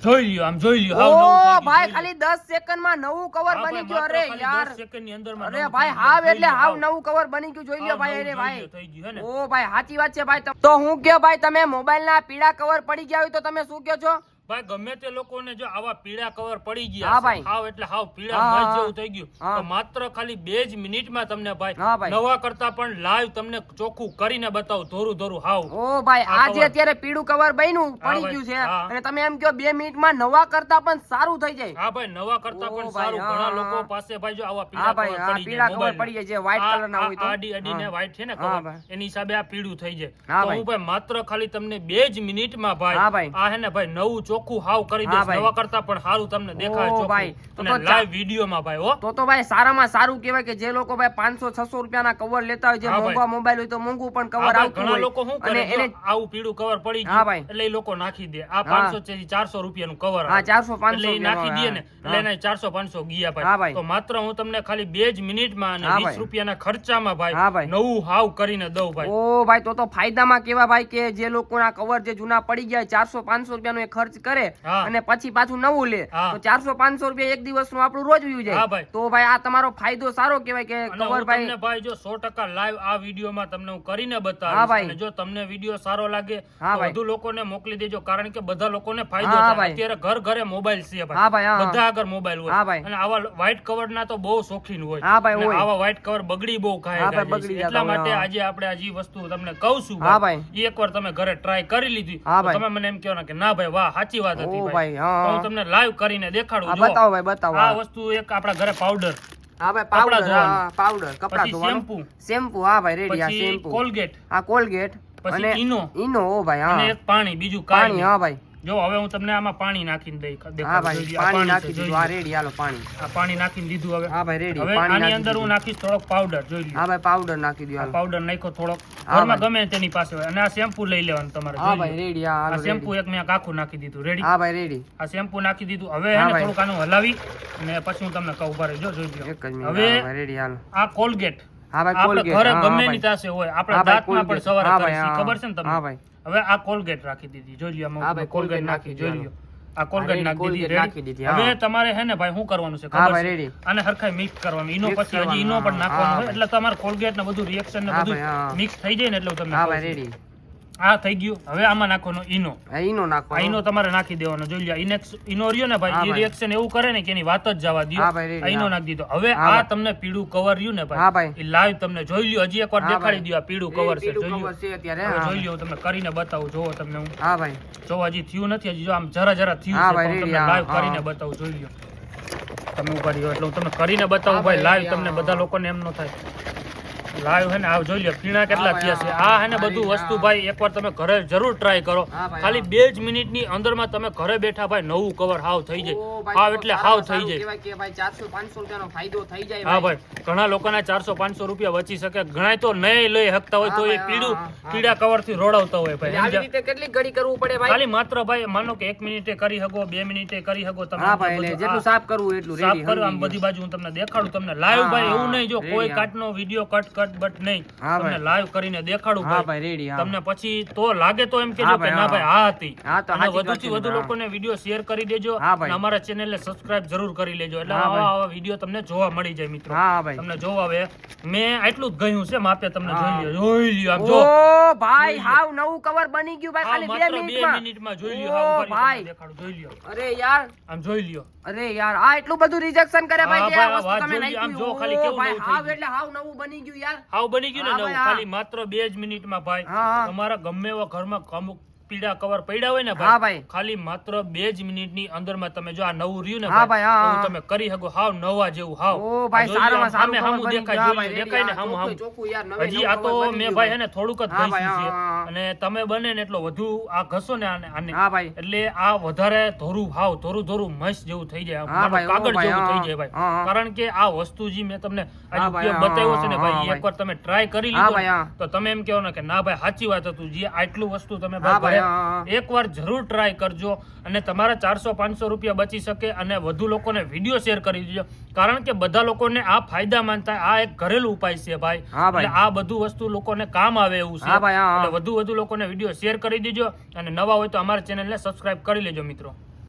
જોઈ લ્યો આમ જોઈ લ્યો ઓ ભાઈ ખાલી 10 સેકન્ડમાં નવું કવર બની ગયું અરે યાર 10 સેકન્ડની અંદરમાં અરે ભાઈ હાવ એટલે હાવ નવું કવર બની ગયું જોઈ લ્યો ભાઈ અરે ભાઈ થઈ ગયું હે ને ઓ ભાઈ સાચી વાત છે ભાઈ તો હું કયો ભાઈ તમે મોબાઈલના પીળા કવર પડી ગયા હોય તો તમે શું કહો છો ભાઈ ગમે તે લોકોને જો આવા પીળા કવર પડી હા ગયા ભાઈ. હાવ એટલે હાવ પીળા મસ્ત જેવું થઈ ગયું તો માત્ર ખાલી 2 જ મિનિટમાં તમને ભાઈ નવા કરતા પણ લાઈવ તમને ચોખ્ખું કરીને બતાવું ધોરું ધોરું હાવ ઓ ભાઈ આ જે અત્યારે પીળું કવર બન્યું પડી ગયું છે અને તમે એમ કહો 2 મિનિટમાં નવા કરતા પણ સારું થઈ જાય હા ભાઈ નવા કરતા પણ સારું ઘણા લોકો પાસે ભાઈ જો આવા હા ભાઈ આ પીળા કવર પડી જાય જે વ્હાઈટ કલર ના હોય તો આડી અડીને વ્હાઈટ છે ને કવર એની હિસાબે આ પીળું થઈ જાય તો હું ભાઈ માત્ર ખાલી તમને 2 જ મિનિટમાં ભાઈ આ હે ને ભાઈ નવું ચોખ્ખું હાવ કરી દે નવા કરતા પણ સારું તમને દેખાય છે ભાઈ તો લાઈવ વિડિયોમાં ભાઈ હો તો ભાઈ સારામાં સારું કહેવાય કે જે લોકો ભાઈ 500-600 રૂપિયાના કવર લેતા હોય જે મોંઘા મોબાઈલ હોય તો મોંઘું પણ કવર આવતું હોય ઘણા લોકો શું કરે એને આવું પીળું કવર પડી ગયું એટલે એ લોકો નાખી દે આ 500 થી 400 રૂપિયાનું કવર હા 400-500 એટલે નાખી દે ને એટલે એને 400-500 ગયા ભાઈ તો માત્ર હું તમને ખાલી 2 જ મિનિટમાં અને 20 રૂપિયાના ખર્ચામાં ભાઈ નવું હાવ કરીને દઉં ભાઈ ઓ ભાઈ તો ફાયદામાં કેવા ભાઈ કે જે લોકોના કવર જે જૂના પડી ગયા 400-500 રૂપિયાનો ખર્ચ કરે અને પછી પાછું નવું લે તો 400-500 રૂપિયા એક દિવસનું આપણું રોજ વયું જાય તો ભાઈ આ તમારો ફાયદો સારો કહેવાય કે કવર ભાઈ ભાઈ જો 100% લાઈવ આ વિડિયોમાં તમને હું કરીને બતાવીશ અને જો તમને વિડિયો સારો લાગે તો વધુ લોકોને મોકલી દેજો કારણ કે બધા લોકોને ફાયદો થાય અત્યારે ઘર ઘરે મોબાઈલ છે ભાઈ બધા આગળ મોબાઈલ હોય અને આવા વ્હાઈટ કવરના તો બહુ શોખીન હોય આવા વ્હાઈટ કવર બગડી બહુ ખાય એટલા માટે આજે આપણે આ જે વસ્તુ તમને કહું છું ભાઈ એકવાર તમે ઘરે ટ્રાય કરી લીધી તો તમે મને એમ કહો ને કે ના ભાઈ વાહ સાચી વાત હતી ભાઈ હું તમને લાઈવ કરીને દેખાડું બતાવો ભાઈ બતાવો આ વસ્તુ એક આપણા ઘરે પાવડર હા ભાઈ પાવડર કપડા ધોવાનું શેમ્પુ હા ભાઈ રેડી આ શેમ્પુ કોલગેટ પછી ઈનો ઓ ભાઈ હા અને એક પાણી બીજું પાણી હા ભાઈ જો હવે હું તમને આમાં પાણી નાખીને દેખાડું હા ભાઈ પાણી નાખી દીધું આ રેડી હાલો પાણી આ પાણી નાખીને દીધું હવે હા ભાઈ રેડી હવે આની અંદર હું નાખીશ થોડોક પાવડર જોઈ લો હા ભાઈ પાવડર નાખી દો હાલો પાવડર નાખો થોડોક ઘરમાં ગમે તેની પાસે હોય અને આ શેમ્પુ લઈ લેવાનું તમારે હા ભાઈ રેડી આ શેમ્પુ એક મેં આખું નાખી દીધું રેડી હા ભાઈ રેડી આ શેમ્પુ નાખી દીધું હવે એને થોડુંક આનું હલાવી અને પછી હું તમને કહું પારે જો જોઈ લો હવે રેડી હાલો આ કોલગેટ હા ભાઈ કોલગેટ ઘરે ગમે ની પાસે હોય આપણે દાંતમાં પણ સવારે કરીએ ખબર છે ને તમને હા ભાઈ હવે આ કોલગેટ રાખી દીધી જોઈ લો આમાં કોલગેટ નાખી જોઈ લો આ કોલગેટ નાખી દીધી હવે તમારે હે ને ભાઈ શું કરવાનું છે ખબર છે આને હરખાઈ મિક્સ કરવાનું ઈનો પછી હજી ઈનો પણ નાખવાનું હોય એટલે તમારે કોલગેટ ને બધું રિએક્શન ને બધું મિક્સ થઈ જાય ને એટલે તમને હા ભાઈ રેડી આ થઈ ગયું હવે આમાં નાખવાનો ઈનો ઈનો નાખવાનો ઈનો તમારે નાખી દેવાનો જોઈ લો ઈનો રહ્યો ને ભાઈ એ રિએક્શન એવું કરે ને કે એની વાત જ જવા દો ઈનો નાખી દીધો હવે આ તમને પીળું કવર રહ્યું ને ભાઈ એ લાઈવ તમને જોઈ લ્યો હજી એકવાર દેખાડી દો આ પીળું કવર છે જોઈ લ્યો તમે કરીને બતાવું જોવો તમને હું હા ભાઈ જો હજી થયું નથી હજી જો આમ જરા થયું છે તમને લાઈવ કરીને બતાવું જોઈ લ્યો તમે ઉપાડી એટલે હું તમને કરીને બતાવું ભાઈ લાઈવ તમને બધા લોકોને એમ ન થાય લાઈવ હે ને આવ જોઈ લ્યો પીણા કેટલા થયા છે આ હે ને બધું વસ્તુ ભાઈ એકવાર તમે ઘરે જરૂર ટ્રાય કરો ખાલી 2 જ મિનિટની અંદરમાં તમે ઘરે બેઠા ભાઈ નવું કવર હાવ થઈ જાય હાવ એટલે હાવ થઈ જાય કે ભાઈ 400-500 રૂપિયાનો ફાયદો થઈ જાય હા ભાઈ ઘણા લોકોના 400-500 રૂપિયા બચી શકે ઘણા તો નહીં લઈ શકતા હોય તો એ પીળા કવર થી રોડાવતા હોય ભાઈ આવી રીતે કેટલી ઘડી કરવું પડે ભાઈ ખાલી માત્ર ભાઈ માનો કે 1 મિનિટે કરી શકો 2 મિનિટે કરી શકો તમે હા ભાઈ જેટલું સાફ કરવું એટલું રેડી સાફ કરો આમ બધી બાજુ હું તમને દેખાડું તમને લાઈવ ભાઈ એવું નહીં જો કોઈ કાટનો વિડિયો કટ બટ નહીં તમને લાઈવ કરીને દેખાડું ભાઈ રેડી તમને પછી તો લાગે તો એમ કેજો કે ના ભાઈ આ હતી અને વધુથી વધુ લોકોને વિડિયો શેર કરી દેજો અને અમારા ચેનલને સબસ્ક્રાઇબ જરૂર કરી લેજો એટલે આવા વિડિયો તમને જોવા મળી જાય મિત્રો તમને જોવા આવે મેં આટલું જ ગયું છે માપે તમને જોઈ લ્યો આમ જો ઓ ભાઈ હાવ નવું કવર બની ગયું ભાઈ ખાલી 2 મિનિટમાં જોઈ લ્યો હાવ ભાઈ દેખાડું જોઈ લ્યો અરે યાર આમ જોઈ લ્યો અરે યાર આ એટલું બધું રિજેક્શન કરે ભાઈ કે આ વસ્તુ તમે નાખ્યું આમ જો ખાલી કેવું ભાઈ હાવ એટલે હાવ નવું બની ગયું યાર હાવ બની ગયું ને નવું ખાલી માત્ર 2 જ મિનિટમાં ભાઈ તમારા ગમે એવા ઘરમાં અમુક પીડા કવર પડ્યા હોય ને ભાઈ ખાલી માત્ર 2 જ મિનિટની અંદરમાં તમે જો આ નવું રહ્યું ને ભાઈ તમે કરી શકો હાવ નવા જેવું હાવ ઓ ભાઈ સારામાં સારું હામું દેખાય ને હામું હજી આ તો મેં ભાઈ હે ને થોડુંક જ ઘસ્યું છે અને તમે બને ને એટલો વધુ આ ઘસો ને આને એટલે આ વધારે ધોરું મસ્ત જેવું થઈ જાય કાગળ જેવું થઈ જાય ભાઈ કારણ કે આ વસ્તુ જે મેં તમને આજે ઉપયોગ બતાવ્યો છે ને ભાઈ એકવાર તમે ટ્રાય કરી લીધો તો તમે એમ કહો ને કે ના ભાઈ સાચી વાત હતું જે આટલું વસ્તુ તમે ભાઈ એકવાર જરૂર ટ્રાય કરજો અને તમારા 400-500 રૂપિયા બચી શકે અને વધુ લોકોને વિડીયો શેર કરી દેજો કારણ કે બધા લોકોને આ ફાયદા માનતા આ એક ઘરેલું ઉપાય છે ભાઈ એટલે આ બધું વસ્તુ લોકોને કામ આવે એવું છે એટલે વધુ લોકોને વિડીયો શેર કરી દેજો અને નવા હોય તો અમારા ચેનલને સબસ્ક્રાઇબ કરી લેજો મિત્રો.